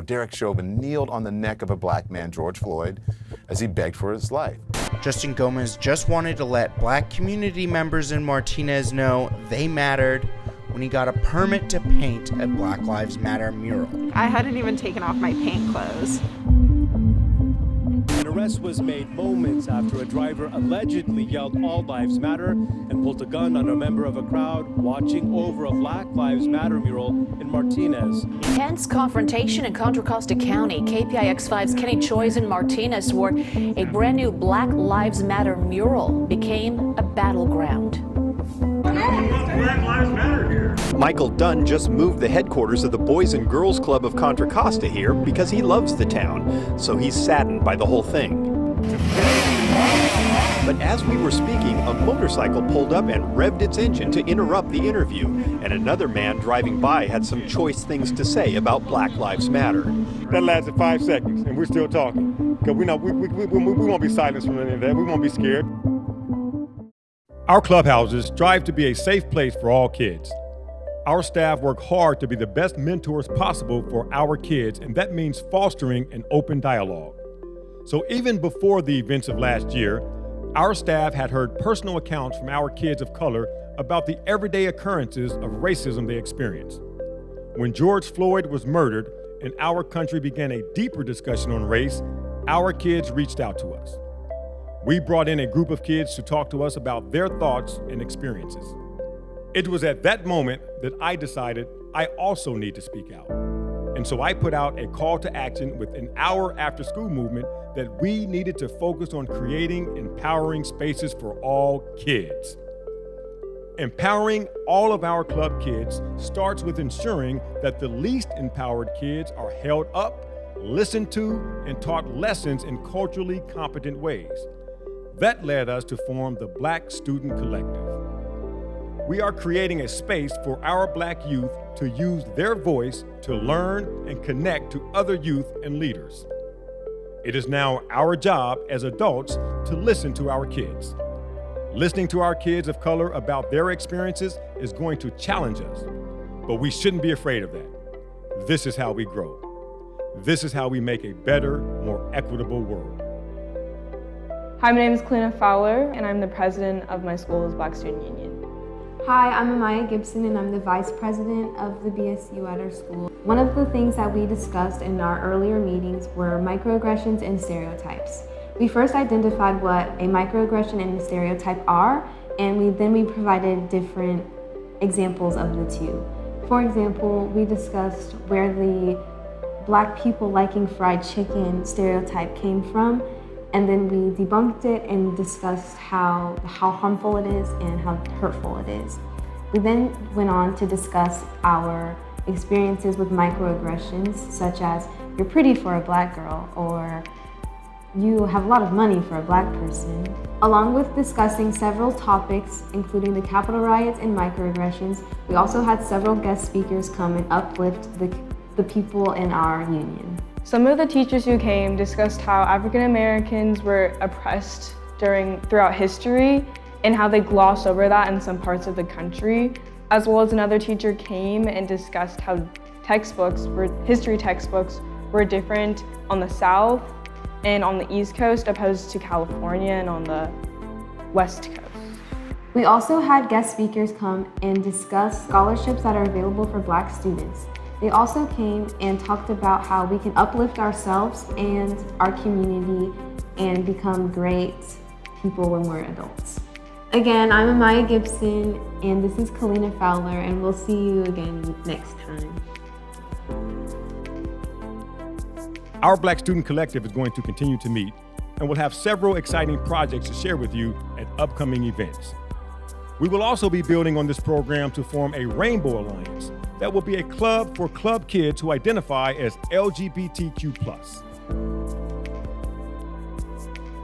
Derek Chauvin kneeled on the neck of a black man, George Floyd, as he begged for his life. Justin Gomez just wanted to let black community members in Martinez know they mattered when he got a permit to paint a Black Lives Matter mural. I hadn't even taken off my paint clothes. An arrest was made moments after a driver allegedly yelled "All Lives Matter" and pulled a gun on a member of a crowd watching over a Black Lives Matter mural in Martinez. Intense confrontation in Contra, Costa County. KPIX5's Kenny Choi's in Martinez, where a brand new Black Lives Matter mural became a battleground. Black Lives Matter here. Michael Dunn just moved the headquarters of the Boys and Girls Club of Contra Costa here because he loves the town, so he's saddened by the whole thing. But as we were speaking, a motorcycle pulled up and revved its engine to interrupt the interview, and another man driving by had some choice things to say about Black Lives Matter. That lasted 5 seconds, and we're still talking. Because we won't be silenced from any of that. We won't be scared. Our clubhouses strive to be a safe place for all kids. Our staff work hard to be the best mentors possible for our kids, and that means fostering an open dialogue. So even before the events of last year, our staff had heard personal accounts from our kids of color about the everyday occurrences of racism they experienced. When George Floyd was murdered and our country began a deeper discussion on race, our kids reached out to us. We brought in a group of kids to talk to us about their thoughts and experiences. It was at that moment that I decided I also need to speak out. And so I put out a call to action with our after-school movement that we needed to focus on creating empowering spaces for all kids. Empowering all of our club kids starts with ensuring that the least empowered kids are held up, listened to, and taught lessons in culturally competent ways. That led us to form the Black Student Collective. We are creating a space for our Black youth to use their voice to learn and connect to other youth and leaders. It is now our job as adults to listen to our kids. Listening to our kids of color about their experiences is going to challenge us, but we shouldn't be afraid of that. This is how we grow. This is how we make a better, more equitable world. Hi, my name is Kalina Fowler, and I'm the president of my school's Black Student Union. Hi, I'm Amaya Gibson, and I'm the vice president of the BSU at our school. One of the things that we discussed in our earlier meetings were microaggressions and stereotypes. We first identified what a microaggression and a stereotype are, and we provided different examples of the two. For example, we discussed where the Black people liking fried chicken stereotype came from, and then we debunked it and discussed how harmful it is and how hurtful it is. We then went on to discuss our experiences with microaggressions, such as "you're pretty for a Black girl," or "you have a lot of money for a Black person." Along with discussing several topics, including the Capitol riots and microaggressions, we also had several guest speakers come and uplift the people in our union. Some of the teachers who came discussed how African Americans were oppressed throughout history and how they glossed over that in some parts of the country, as well as another teacher came and discussed how history textbooks were different on the South and on the East Coast opposed to California and on the West Coast. We also had guest speakers come and discuss scholarships that are available for Black students. They also came and talked about how we can uplift ourselves and our community and become great people when we're adults. Again, I'm Amaya Gibson, and this is Kalina Fowler, and we'll see you again next time. Our Black Student Collective is going to continue to meet, and we'll have several exciting projects to share with you at upcoming events. We will also be building on this program to form a Rainbow Alliance that will be a club for club kids who identify as LGBTQ+.